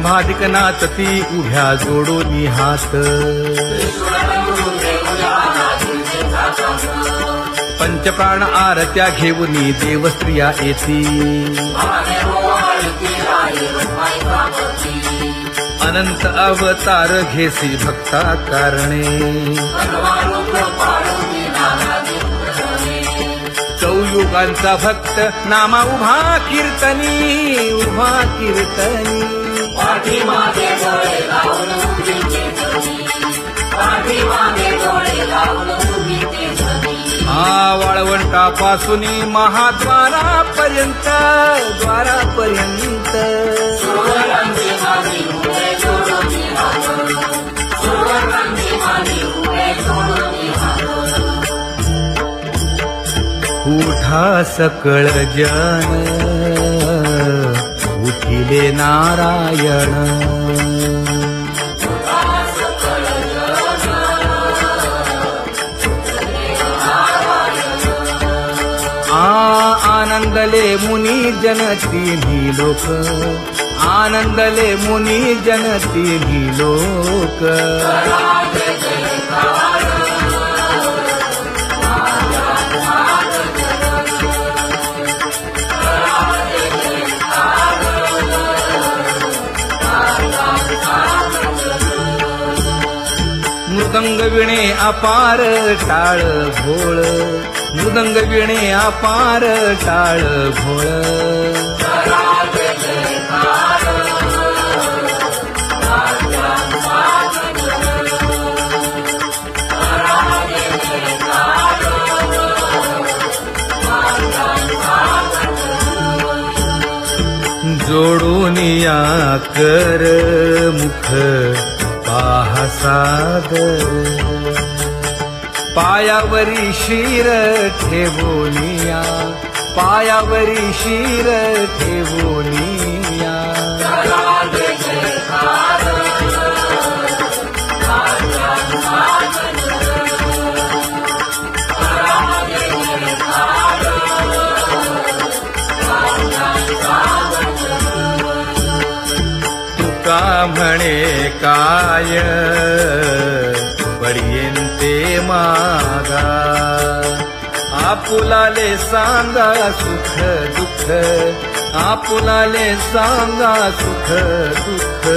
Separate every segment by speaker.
Speaker 1: शंभाधिक नाचती उभ्या जोडोनी हात पंचप्राण आरत्या घेऊनी देवस्त्रिया येती अनंत अवतार घेसी भक्ता कारणे चौयुगांचा भक्त नामा उभा कीर्तनी
Speaker 2: पाठीमागे डोळे लावून उभीचे धनी, पाठीमागे डोळे लावून उभीचे धनी.
Speaker 1: वाळवंटापासून महाद्वारापर्यंत
Speaker 2: सुवर्णांची मानी उभे जोडूनी हात, सुवर्णांची मानी उभे जोडूनी हात.
Speaker 1: उठा सकळ जन उठिले नारायण आनंदले मुनी जन तिन्ही लोक आनंदले मुनी जन तिन्ही लोक मृदंग विणे अपार टाळ भोळ मृदंग विणे अपार टाळ भोळ जोडूनिया कर मुख पाहा सादर पायावरी शिर ठेवोनिया पायावरी शिर ठेवोनिया तुका म्हणे काय बडियेंते मागा आपुलाले सांगा सुख दुःख आपुलाले सांगा सुख दुःख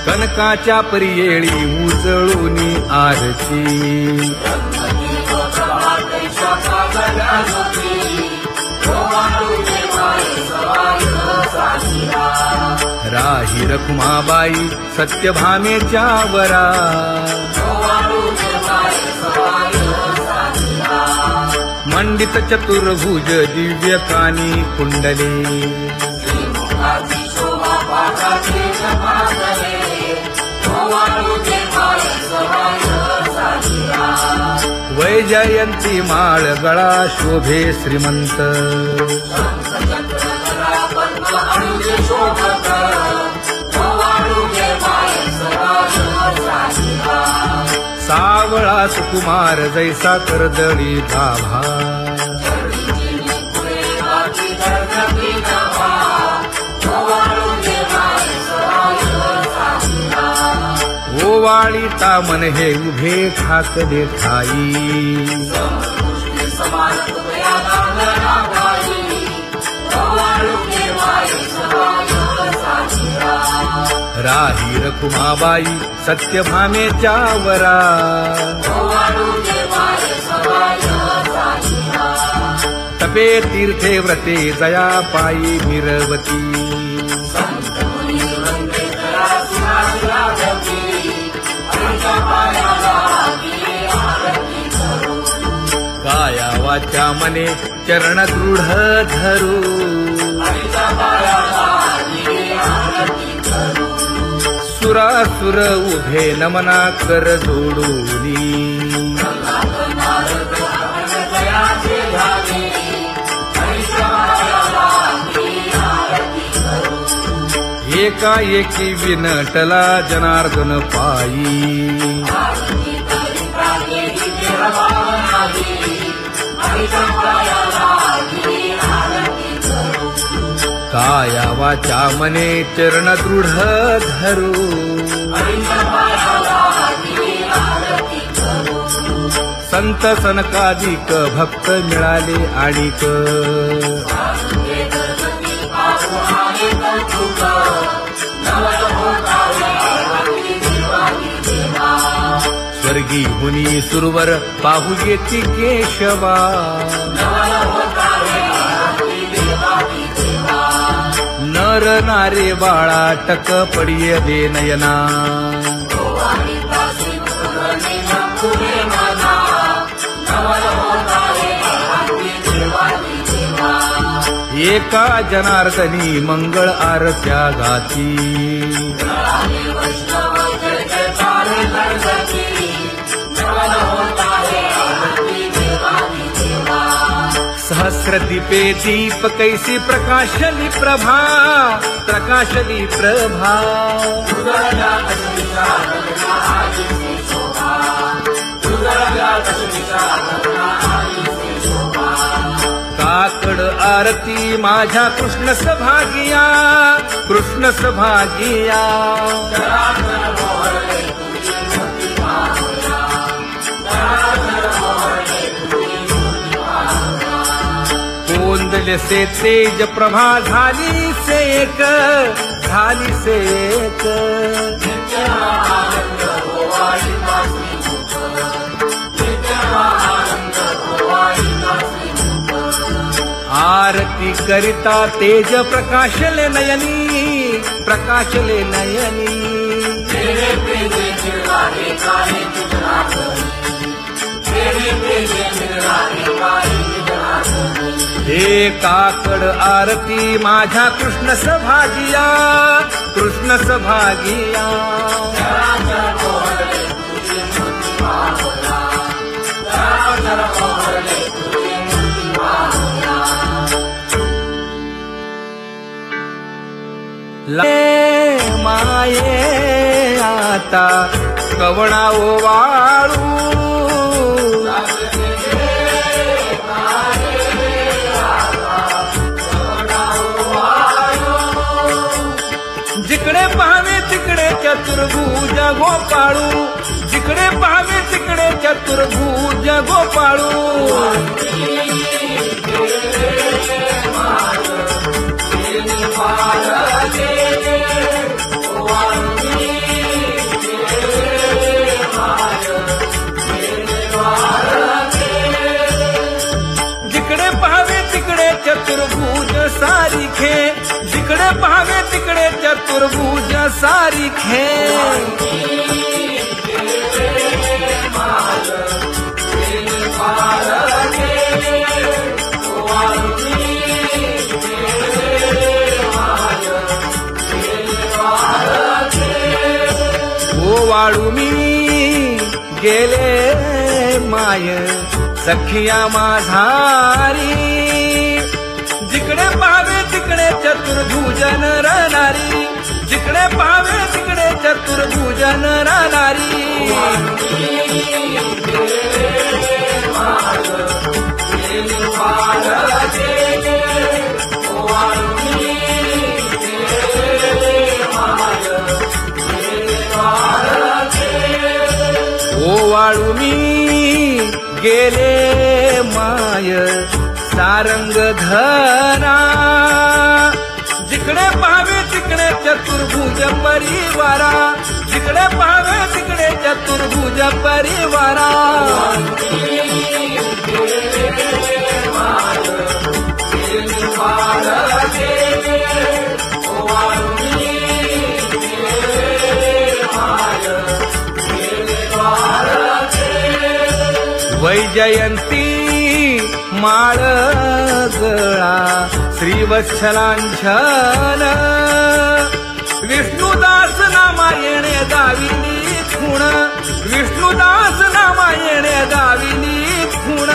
Speaker 1: कनकाच्या परियेळी उजळूनी आरती राही रखुमाबाई सत्यभामेच्या वरा मंडित चतुर्भुज दिव्य कानी कुंडले वैजयंती माळ गळा शोभे श्रीमंत सावळा सुकुमार जैसा करदळी गाभा ओवाळीता मन हे उभे ठाकले ठाई राही रखुमाबाई सत्यभामेच्या वरा तपे तीर्थे व्रते जया पायी मिरवती काया वाचा मने चरण दृढ धरू सुरासुर उभे नमना कर जोडूनी एकाएकी विनटला जनार्दन पायी
Speaker 2: आरती करिता गेली देहभावनाही, हरीच्या पायाला गेली आरती करू.
Speaker 1: काया वाचा मने चरण दृढ धरू
Speaker 2: हरीच्या पायाला गेली आरती करू.
Speaker 1: संत सनकादिक भक्त मिळाले आणिक
Speaker 2: वासुदेव गणपती पाहू आहे कौतुक, नवल होत आहे भक्ती देवाची देवा.
Speaker 1: स्वर्गी हुनी सुरवर पाहू येती केशवा
Speaker 2: नवल होत आहे भक्ती देवाची देवा.
Speaker 1: नर नारे बाळा टक पडिये दे नयना
Speaker 2: गोवानिता सिंधुरने नकुले मना, नवल होत आहे भक्ती देवाची देवा.
Speaker 1: एका जनार्दनी मंगळ आरत्या गाती
Speaker 2: जळाले वैष्णव जळजळकारे गणपती, नवल होत आहे भक्ती देवाची देवा.
Speaker 1: सहस्र दीपे दीप कैसी प्रकाशली प्रभा प्रकाशली प्रभा
Speaker 2: उजळल्या लक्ष्मीच्या लग्ना आईची शोभा, उजळल्या लक्ष्मीच्या लग्ना आईची शोभा.
Speaker 1: काकड आरती माझ्या कृष्ण सभागिया कृष्ण सभागिया
Speaker 2: जनार्दन मोहरले तुझी मूर्ती पाहूया, जनार्दन मोहरले तुझी मूर्ती पाहूया.
Speaker 1: कोंदले से तेज प्रभा झाली सेक झाली सेक
Speaker 2: नित्य आनंद गोवाळीचा श्रीमुख, नित्य आनंद गोवाळीचा श्रीमुख.
Speaker 1: आरती करिता तेज प्रकाशले नयनी प्रकाशले नयनी
Speaker 2: तेरे प्रेमे मिळाले काळे तुझ्या घरी, तेरे प्रेमे मिळाले काळे तुझ्या घरी.
Speaker 1: हे काकड आरती माझ्या कृष्ण सभागिया कृष्ण सभागिया
Speaker 2: जनार्दन मोहरले तुझी मूर्ती पाहूया, जनार्दन मोहरले तुझी मूर्ती पाहूया.
Speaker 1: ले माये आता कवणा वाळू जिकडे पाहावे तिकडे चतुर्भुज गोपाळू जिकडे पाहावे तिकडे चतुर्भुज गोपाळू जिकडे पाहावे तिकडे चतुर्भुज सारिखे जिकडे पाहावे तिकडे चतुर्भुज सारिखे ओ वाळू मी गेले माय सखिया माझारी जिकडे पाहावे तिकडे चतुर्भुज नरनारी जिकडे पाहावे तिकडे चतुर्भुज नरनारी ओ वाळू मी गेले माय सारंग धना जिकडे पाहावे तिकडे चतुर्भुज परिवारा जिकडे पाहावे तिकडे चतुर्भुज परिवारा वैजयंती माळ गळा श्रीवत्सलांछन विष्णुदास नामायणे गाविनी खूण विष्णुदास नामायणे गाविनी खूण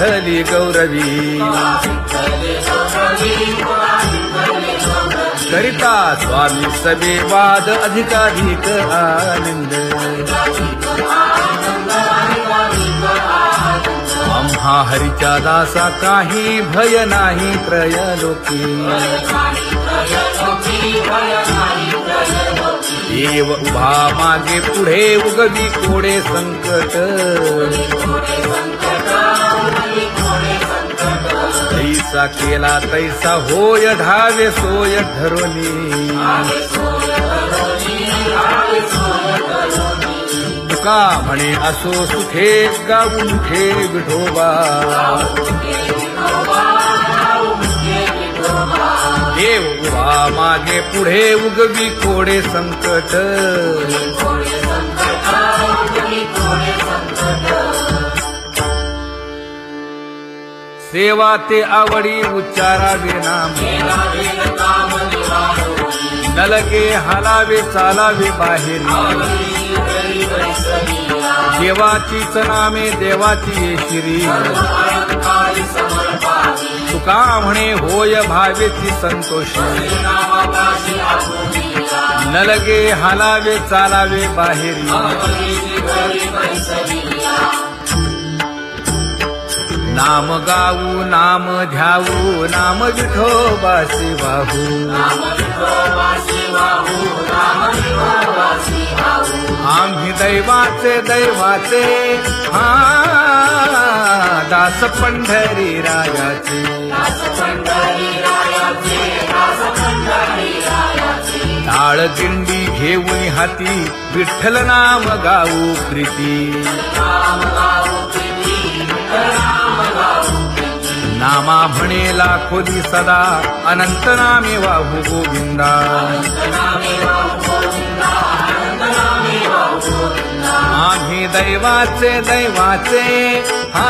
Speaker 1: विठ्ठली गौरवी करिता स्वामी सबे वाद अधिकाधिक आनंद आम्हा हरीच्या दासा काही भय नाही त्रयलोकी देव उभा मागे पुढे उगवी कोडे संकट तैसा केला तैसा होय धावे सोय धरोनी तुका म्हणे असो सुखे गाऊ मुखे विठोबा देव उभा मागे पुढे उगवी कोडे संकट सेवा ते आवडी उच्चारावे नाम नलगे हालावे चालावे बाहेर देवाचीच नामे देवाची श्री तुका म्हणे होय भावेची संतोषी नलगे हालावे चालावे बाहेर नाम गाऊ नाम ध्याऊ नाम विठोबासी वाहू आम्ही दैवाचे दैवाचे हा दास पंढरी रायाचे टाळ दिंडी घेऊन हाती विठ्ठल नाम गाऊ प्रीती नामा म्हणे लाखोली सदा अनंत नामे वाहू गोविंदा आम्ही दैवाचे दैवाचे हा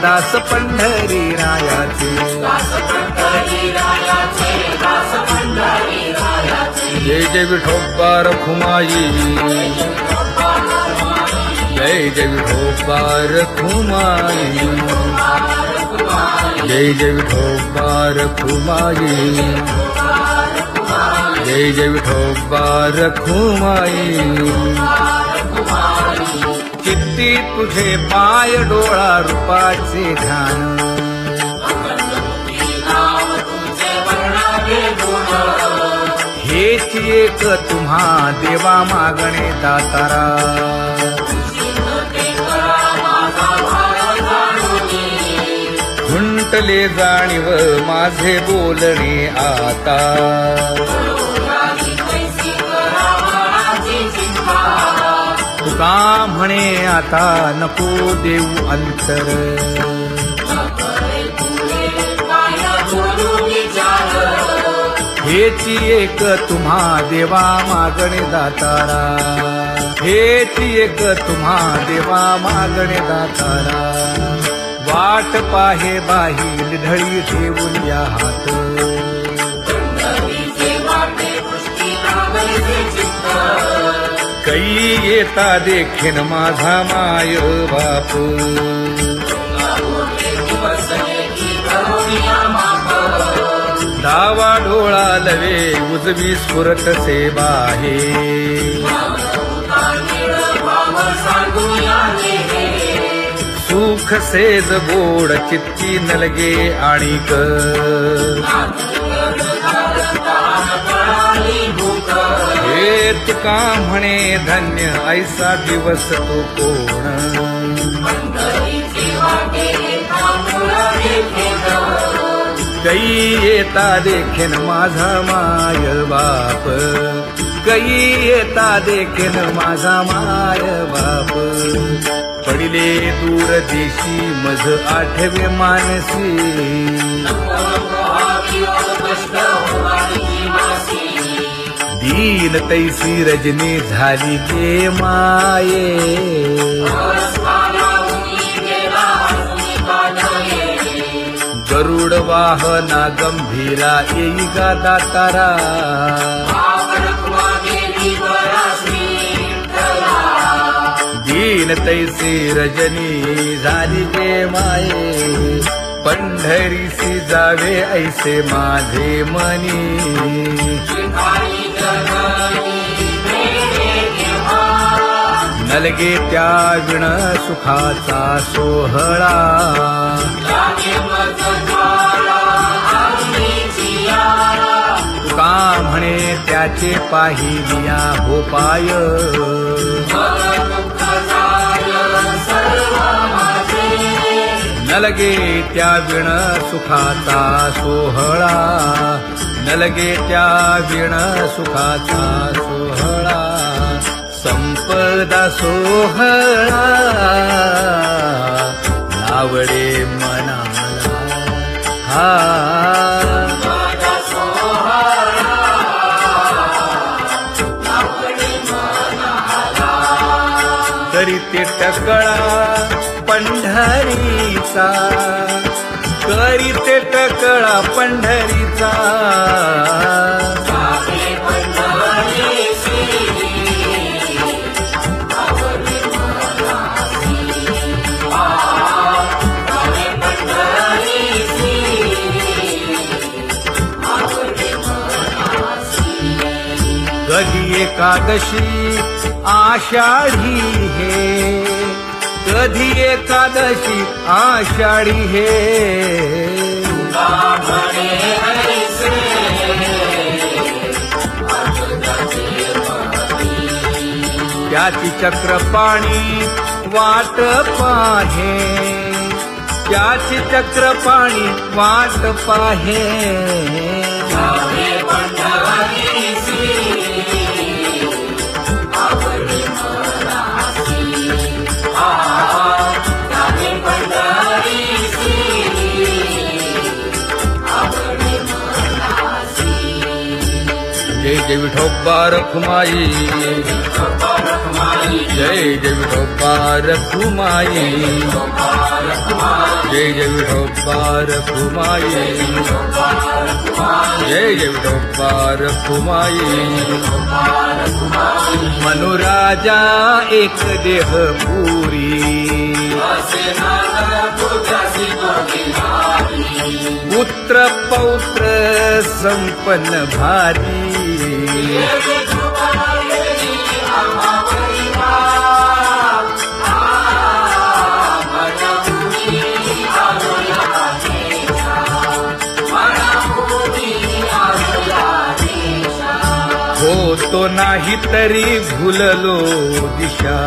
Speaker 1: दास पंढरी रायाचे जय जय विठोबा रखुमाई जय जय विठोबा रखुमाई जय जय विठोबा रखुमाई जय जय विठोबा रखुमाई किती तुझे पाय डोळा रूपाचे ध्यान हेच एक तुम्हा देवा मागणे दातारा खुंटले जाणीव माझे बोलणे आता तुका म्हणे आता नको देऊ अंतर हेची एक तुम्हा देवा मागणे दातारा हेची एक तुम्हा देवा मागणे दातारा वाट पाहे बाही ढळी ठेवून या हात कै येता देखीन माझा माय बाप डावा डोळा लवे उजवी स्फुरत से बाहे सुख सेज गोड चित्ती नलगे आणिक हे तुका म्हणे धन्य ऐसा दिवस तो कोण कै येता देखीन माझा माय बाप कै येता देखीन माझा माय बाप पडिले दूर देशी मज आठवे मानसी दीन तैसी रजनी झाली गे माये गरुड वाहना गंभीरा येई गा दातारा बिन तैसे रजनी झाली गे माये पंढरीसी जावे ऐसे माझे मनी
Speaker 2: शिखाई जगनी मेरे देवा
Speaker 1: नलगे त्या विण सुखाचा सोहळा
Speaker 2: जागे मज ज्वाला अग्नीची याळा
Speaker 1: तुका म्हणे त्याचे पाहिलिया हो पाय
Speaker 2: मग दुःख जाय सर्व माझे
Speaker 1: नलगे त्या विण सुखाचा सोहळा नलगे त्या विण सुखाचा सोहळा संपदा सोहळा नावडे मनाला हा
Speaker 2: माझा सोहळा नावडे मनाला
Speaker 1: तरी ते टकळा पंढरीचा करी ते टकळा पंढरीचा
Speaker 2: जागे पंढरीसी आवडे मनासी जागे पंढरीसी आवडे मनासी
Speaker 1: कधी एकादशी आषाढी हे कधी एकादशी आषाढी हे
Speaker 2: म्हणे ऐसे अजगजे मती
Speaker 1: त्याची चक्रपाणी वाट पाहे त्याची चक्रपाणी वाट पाहे
Speaker 2: जागे पंढरीसी आवडे मनासी जागे पंढरीसी आवडे मनासी
Speaker 1: जय जय विठोबा रखुमाई
Speaker 2: रखमाई
Speaker 1: जय जय विठोबा रखुमाई जय जय विठोबा रखुमाई जय जय विठोबा रखुमाई मनुराजा एक देह पुरी
Speaker 2: असे नाद तुझ्यासी गोविंदारी
Speaker 1: पुत्र पौत्र संपन्न भारी होतो नाही तरी भुललो दिशा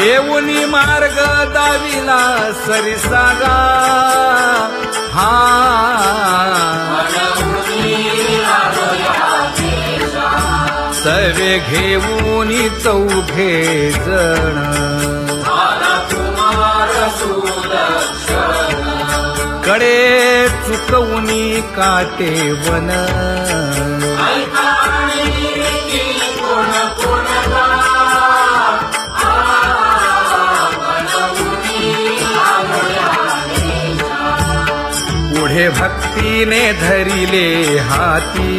Speaker 1: येऊनी मार्ग दाविला सरिसागा हा सवे घेऊनी चौघे जण कडे चुकवूनी काटे वन पुढे भक्तीने धरिले हाती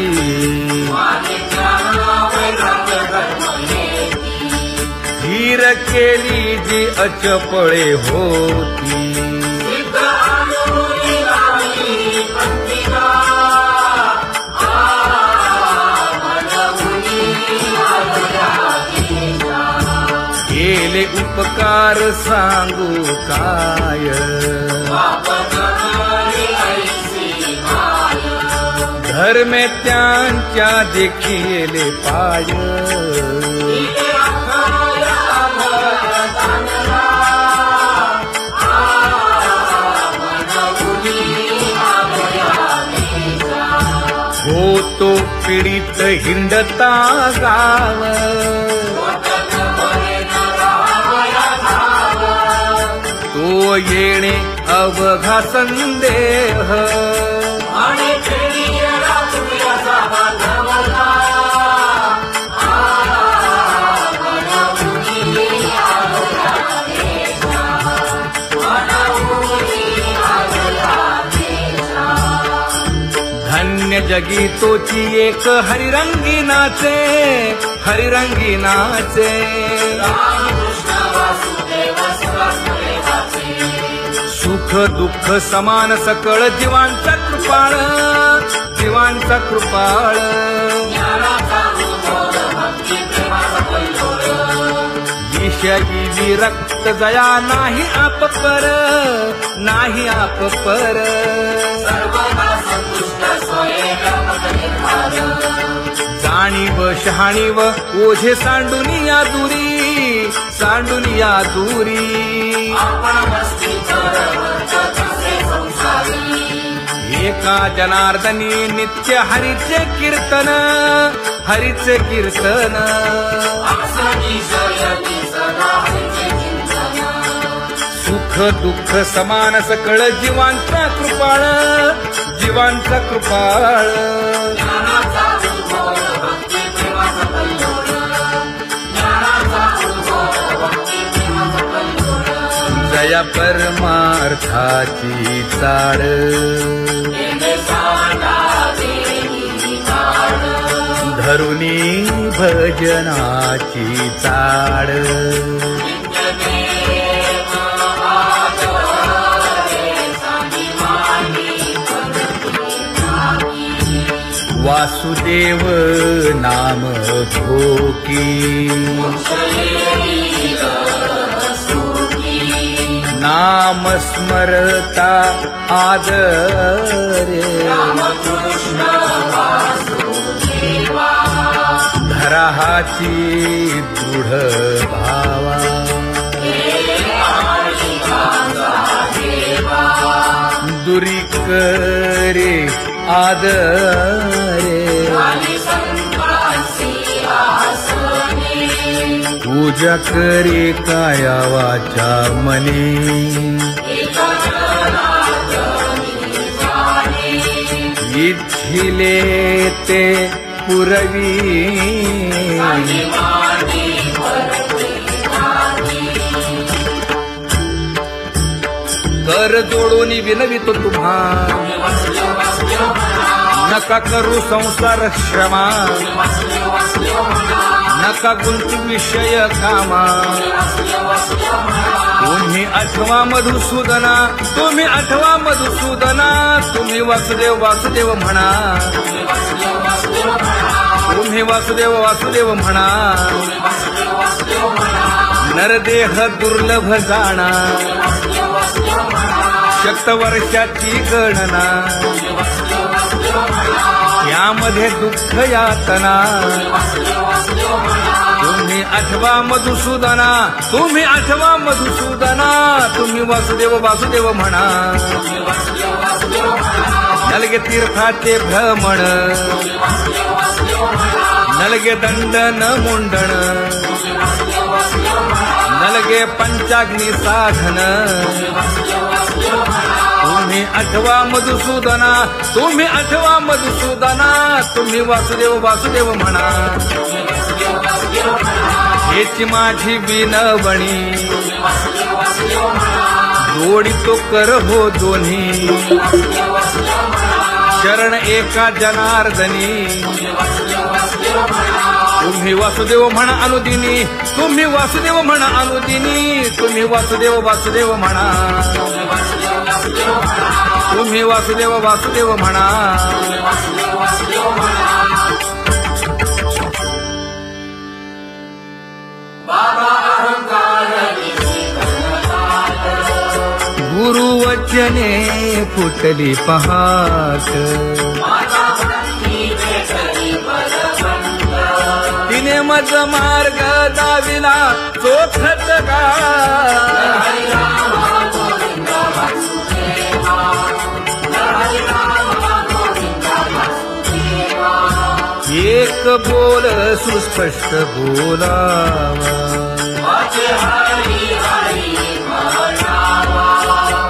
Speaker 1: धीर केली जी अचपळे होती केले उपकार सांगू काय धर्मे त्यांच्या देखिले पाय होतो पीडित हिंडता गाव तो येणे अवघा संदेह धन्य जगी तोची एक हरिरंगी नाचे, हरिरंगी नाचे.
Speaker 2: रामकृष्ण वासुदेव सहस्रलेखाचे.
Speaker 1: सुख दुःख समान सकळ जीवांचा कृपाळ, जीवांचा कृपाळ.
Speaker 2: ज्ञानाचा उद्भव भक्ती प्रेमाचा पैलूर.
Speaker 1: विषयी विरक्त जया नाही आप पर, नाही आप पर.
Speaker 2: सर्वदा संतुष्ट स्वयं मत निर्धार.
Speaker 1: जाणीव शहाणीव ओझे सांडून या दुरी, सांडून या दुरी.
Speaker 2: आपण मस्ती कसे संसारी.
Speaker 1: एका जनार्दनी नित्य हरीचे कीर्तन, हरीचे कीर्तन.
Speaker 2: आसनी शयनी सदा हरीचे चिंतन.
Speaker 1: सुख दुःख समान सकळ जीवांचा कृपाळ, जीवांचा कृपाळ.
Speaker 2: ज्ञानाचा उद्भव भक्ती प्रेमाचा पैलूर. ज्ञानाचा उद्भव भक्ती प्रेमाचा पैलूर.
Speaker 1: जया परमार्थाची चाड,
Speaker 2: येणे सांडा देवी काढ.
Speaker 1: धरुणी भजनाची चाड.
Speaker 2: नित्यनेम आचरे सांगी मांडी करती नामी.
Speaker 1: वासुदेव नाम भोकी,
Speaker 2: मोक्षयेईल सुखी.
Speaker 1: नाम स्मरता आदरे.
Speaker 2: रामकृष्ण वासुदेवा.
Speaker 1: धराहाची दृढ भावा. दुरी करे आदरे. पूजा करे काया वाचा मने. इच्छिले ते पुरवी. कर जोडून विनवितो तुम्हा, नका करू संसार श्रमा. नका गुंतू विषय कामा. तुम्ही आठवा मधुसूदना, तुम्ही आठवा मधुसूदना. तुम्ही वासुदेव वासुदेव म्हणा, तुम्ही वासुदेव वासुदेव म्हणा. नरदेह दुर्लभ जाणा, शतवर्षाची गणना. यामध्ये दुःख यातना. तुम्ही आठवा मधुसूदना, तुम्ही आठवा मधुसूदना. तुम्ही वासुदेव वासुदेव म्हणा. नलगे तीर्थाचे भ्रमण, नलगे दंडन मुंडण. नलगे पंचाग्नी साधन. तुम्ही आठवा मधुसूदना, तुम्ही आठवा मधुसूदना. तुम्ही वासुदेव वासुदेव म्हणा. हेची माझी विनवणी, जोडितो कर हो दोन्ही. शरण एका जनार्दनी. तुम्ही वासुदेव म्हणा अनुदिनी, तुम्ही वासुदेव म्हणा अनुदिनी. तुम्ही वासुदेव वासुदेव म्हणा, तुम्ही वासुदेव वासुदेव म्हणा.
Speaker 2: बाबा अहंकार
Speaker 1: गुरुवचने फुटली पहाट.
Speaker 2: माता भक्ती भेटली बलवंत.
Speaker 1: तिने मज मार्ग दाविला चोखत का.
Speaker 2: हरी राम गोविंद वासुदेवा. हरी राम गोविंद वासुदेवा.
Speaker 1: एक बोल सुस्पष्ट बोलावा.
Speaker 2: वाचे हरी हरी म्हणावा.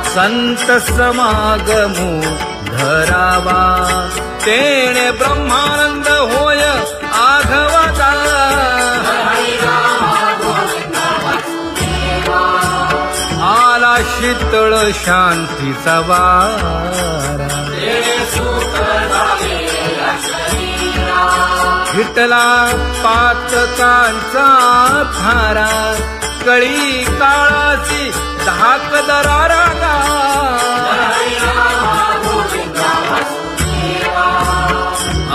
Speaker 1: संत समागमो धरावा. तेणे ब्रह्मानंद होय आघवाचा.
Speaker 2: हरी राम गोविंद वासुदेवा.
Speaker 1: आला शीतळ शांतीचा वारा.
Speaker 2: तेणे सुख झाले
Speaker 1: विठ्ठला पातकांचा थारा कळी काळाची धाक दरारा गा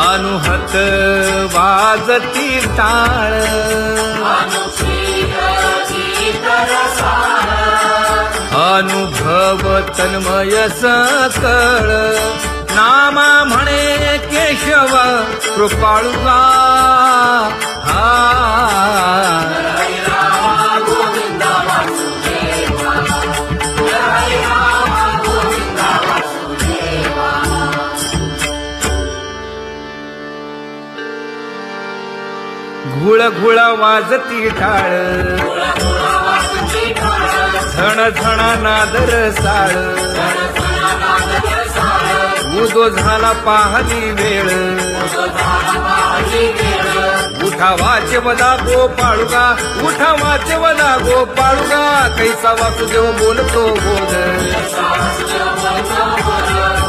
Speaker 1: अनुहत वाजती टाळ अनुभव तन्मय सकळ नामा म्हणे केशव कृपाळुगा हा घुळ घुळ वाजती टाळ झण झण नादर साळ उदो झाला पाहली वेळ उठा वाचे वदा गोपाळुगा उठा वाचे वदा गोपाळुगा कैसा वासुदेव बोलतो बोल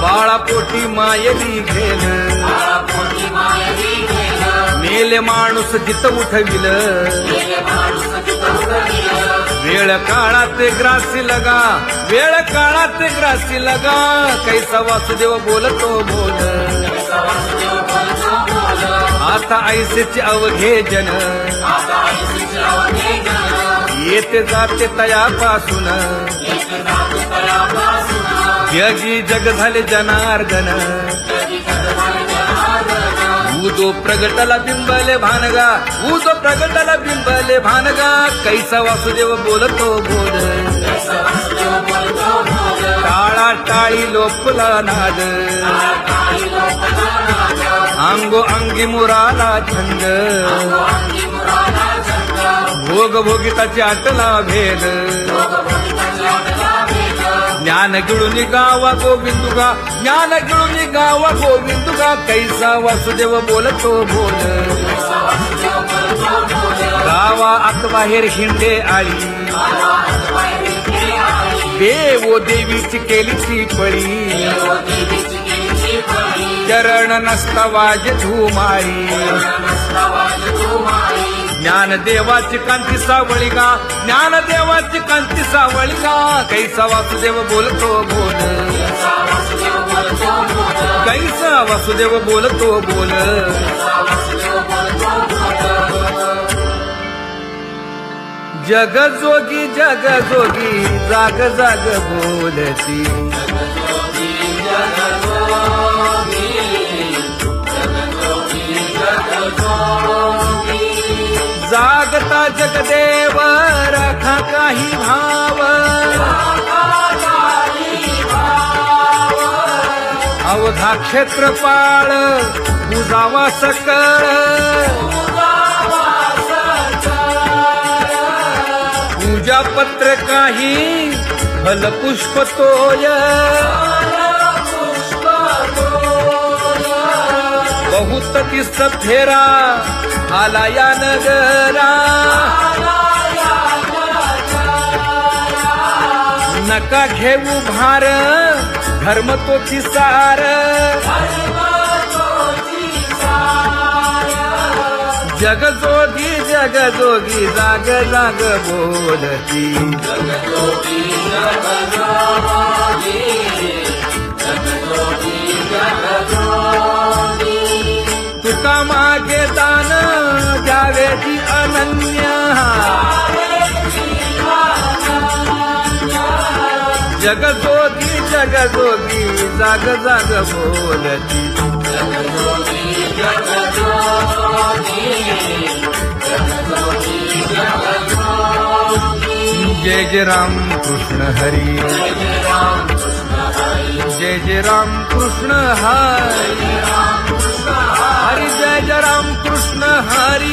Speaker 1: बाळा पोटी मायली घेल मेले माणूस जित उठविल वेळ काळात ग्रासी लगा वेळ काळात ग्रासी लगा कैसा वासुदेव बोलतो बोल आता ऐसेचे अवघे जन येते जाते तयापासून जगी जग झाले जनार्दन उदो प्रगटला बिंबले भानगा उदो प्रगटला बिंबले भानगा कैसा वासुदेव बोलतो बोल टाळा टाळी लोपला नाद अंगो अंगी मुराला छंद भोग भोगिताची आटला भेद ज्ञान गिळून गावा गोविंदुगा ज्ञान गिळून गावा गोविंदुगा कैसा वासुदेव बोलतो बोल गावा आत बाहेर हिंडे आळी देवो देवीची केलीची पळी चरण नसता वाज धुमाळी ज्ञानदेवाची कांती सावळी गा ज्ञानदेवाची कांती सावळी गा कैसा वासुदेव बोलतो बोल कैसा वासुदेव बोलतो बोल जग जोगी जाग जाग बोलती जागता जगदेव राखा काही भाव अवधा क्षेत्रपाळ पूजावा सकळ पूजा पत्र काही फलपुष्प तोय बहुत तीस फेरा आला या नगरा नका घेऊ भार धर्म तोची सार जगजोगी जाग जाग बोलती तुका मागे दान द्यावेची अनन्य जगजोगी जाग जाग बोलती जय जय राम कृष्ण हरी जय जय राम कृष्ण हरी हरि जय जय राम कृष्ण हरी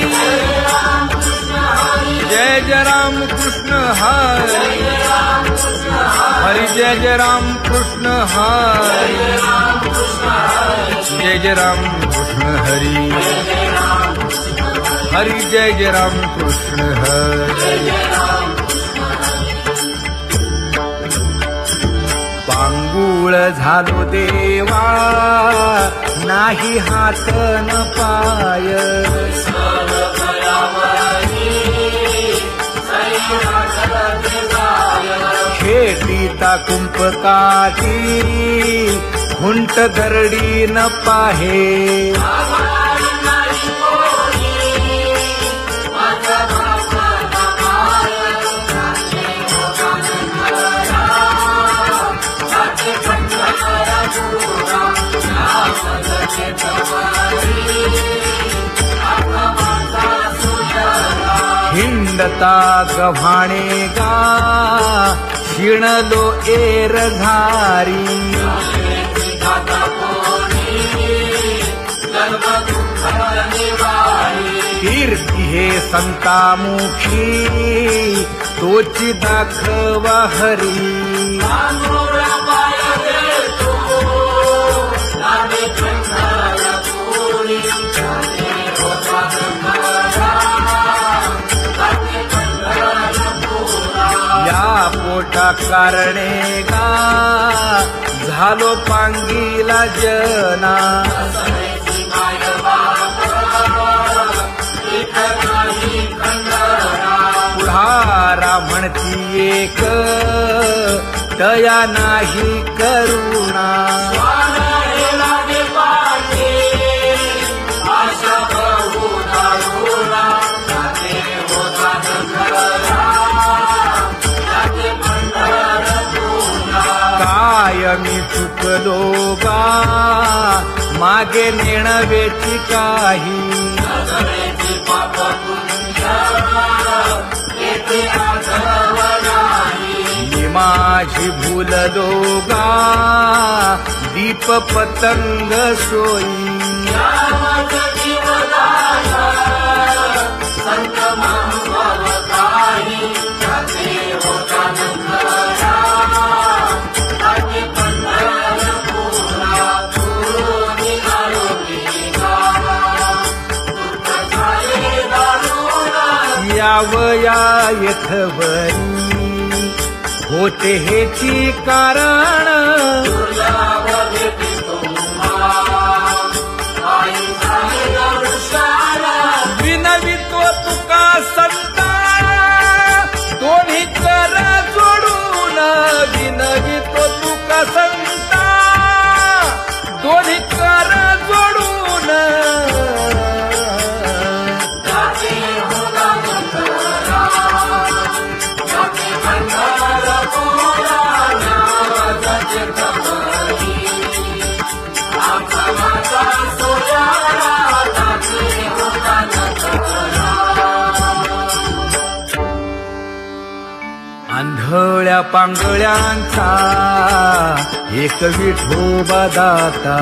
Speaker 1: जय जय राम कृष्ण हरी हरि जय जय राम कृष्ण हरी जय जय राम कृष्ण हरी हरि जय जय राम कृष्ण हरी पांगुळ झालो देवा नाही हात न पाय खेटीता कुंपकाठी हुंट दरडी न पाहे हिंडता गव्हाणे गा शिणलो एर घारी कीर्ती हे संतामुखी तोची दाखवा हरी या पोटा कारणे गा झालो पांगीला जना पुढारा म्हणती एक तया नाही करुणा मी चुकलो गा मागे नेणवेची काही मी माझी भूललो गा दीप पतंग सोयी यावया यथवरी होते हेची कारण विनवितो तुका संता दोन्ही कर जोडून विनवितो तुका संता दोन्ही कर जोडून आंधळ्या पांगळ्यांचा एक विठोबा दाता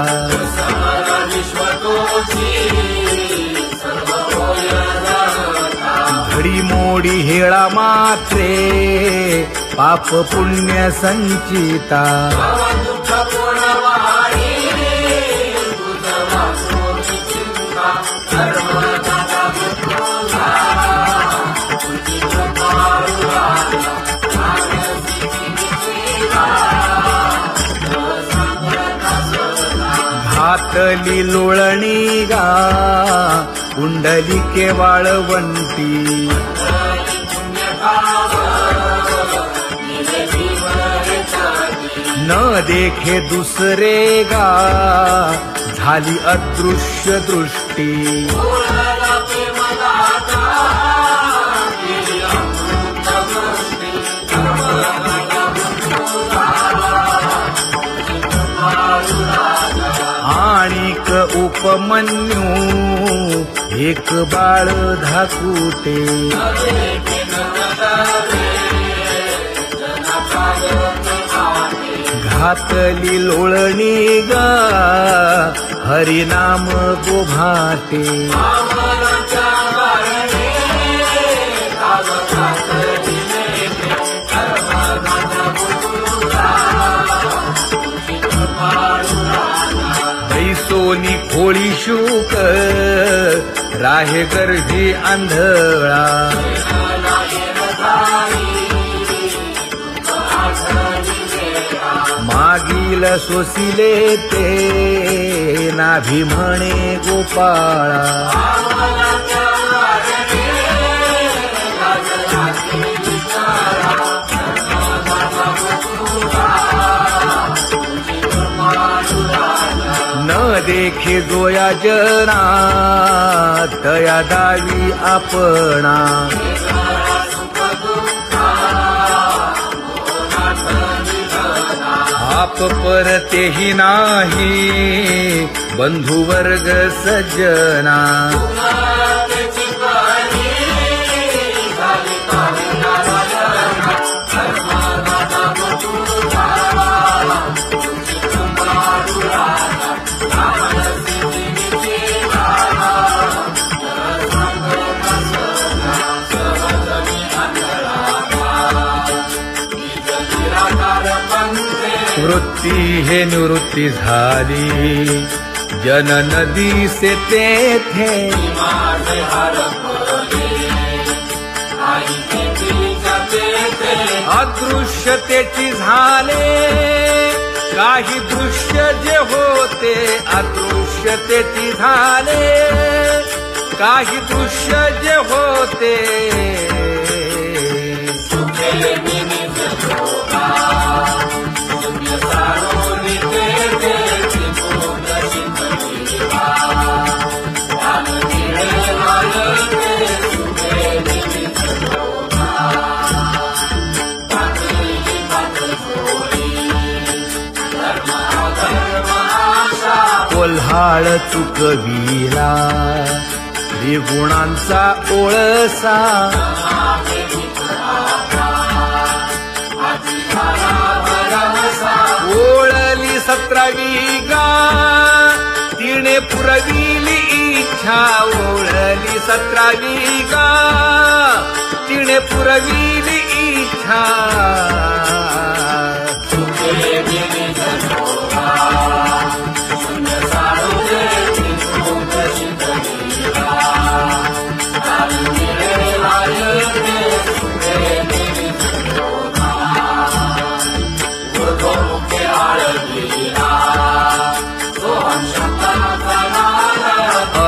Speaker 1: घडी मोडी हेळा मात्रे पाप पुण्य संचिता घातली लोळणी गा कुंडलिके वाळवंटी न देखे दुसरे गा झाली अदृश्य दृष्टी आणिक उपमन्यू एक बाळ धाकुटे घातली लोळणी गा हरिनाम गोभाटे सोनी खोळी शूक राहे गर्भी आंधळा मागील सोसिले ते नाभी म्हणे गोपाळा. न देखे जोया जना तया दावी आपणा. आप परतेही नाही बंधुवर्ग सज्जना. वृत्ती हे निवृत्ती झाली जन नदी से तेथे. अदृश्यतेची झाले काही दृश्य जे होते. अदृश्यतेची झाले काही दृश्य जे होते. कोल्हाळ चुकविला त्रिगुणांचा ओळसा. ओळली 17वी गा तिने पुरविली इच्छा. ओळली 17वी गा तिने पुरविली इच्छा.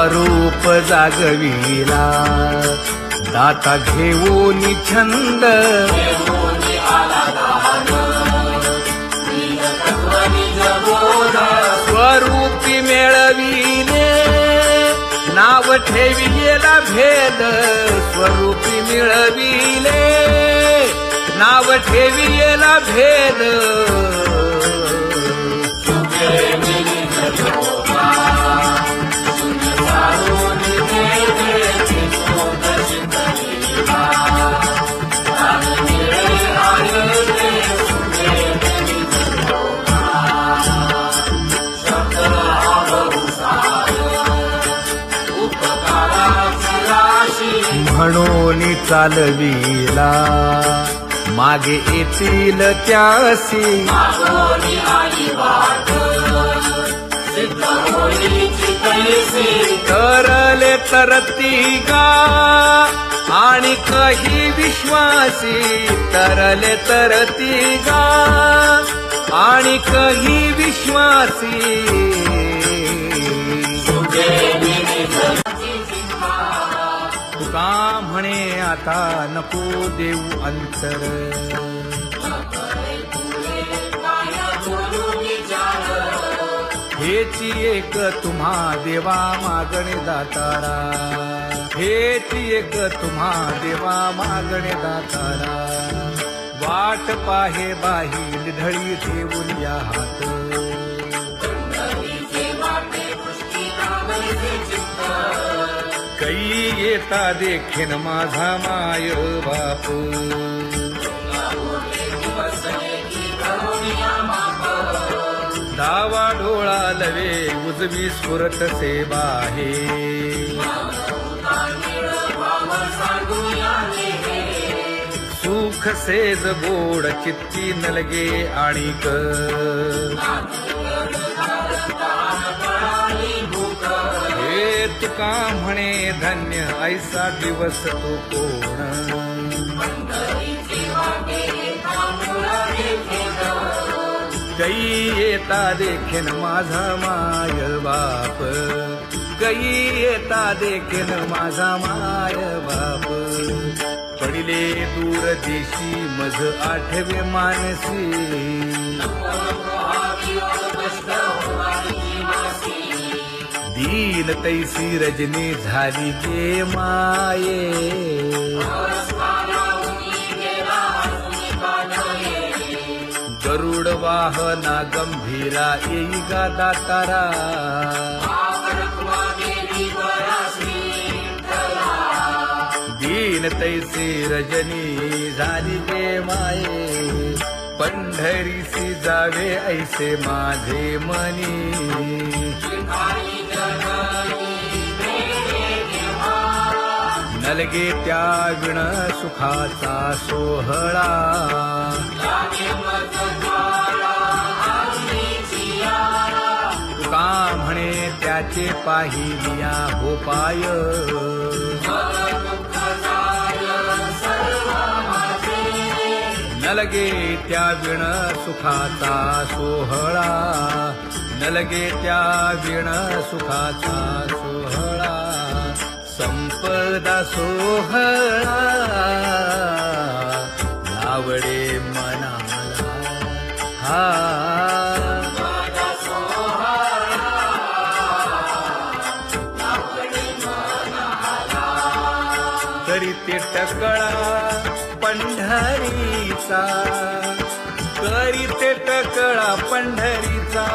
Speaker 1: अरूप जागविला दाता घेऊन छंद. स्वरूपी मेळविले नाव ठेविलेला भेद. स्वरूपी मिळविले नाव ठेविलेला भेद. म्हणून चालविला मागे येतील त्यासी. तरले तरती गा आणि काही विश्वासी. तरले तरती गा आणि काही विश्वासी. तुका म्हणे आता नको देऊ अंतर. हेची एक तुम्हा देवा मागणे दातारा. हेची एक तुम्हा देवा मागणे दातारा. वाट पाहे बाही ढळी ठेवून या हात. कै येता देखीन माझा माय बाप. डावा डोळा लवे उजवी स्फुरत सेवा हे. सुख सेज गोड चित्ती नलगे आणिक. हे तुका म्हणे धन्य ऐसा दिवस तो कोण. गई येता देखीन माझा माय बाप, गई येता देखीन माझा माय बाप. पडिले दूर देशी मज आठवे मानसी, दीन तैसी रजनी झाली गे माये. गरुड वाहना गंभीरा येई गा दातारा, दीन तैसी रजनी झाली गे माये. पंढरीसी जावे ऐसे माझे मनी, नलगे त्या विण सुखाचा सोहळा. तुका म्हणे त्याचे पाहिलिया हो पाय, नलगे त्या विण सुखाचा सोहळा, नलगे त्या विण सुखाचा सोहळा. संपदा सोहळा आवडे मनाला, हा करीते टकळा पंढरीचा, करीते टकळा पंढरीचा.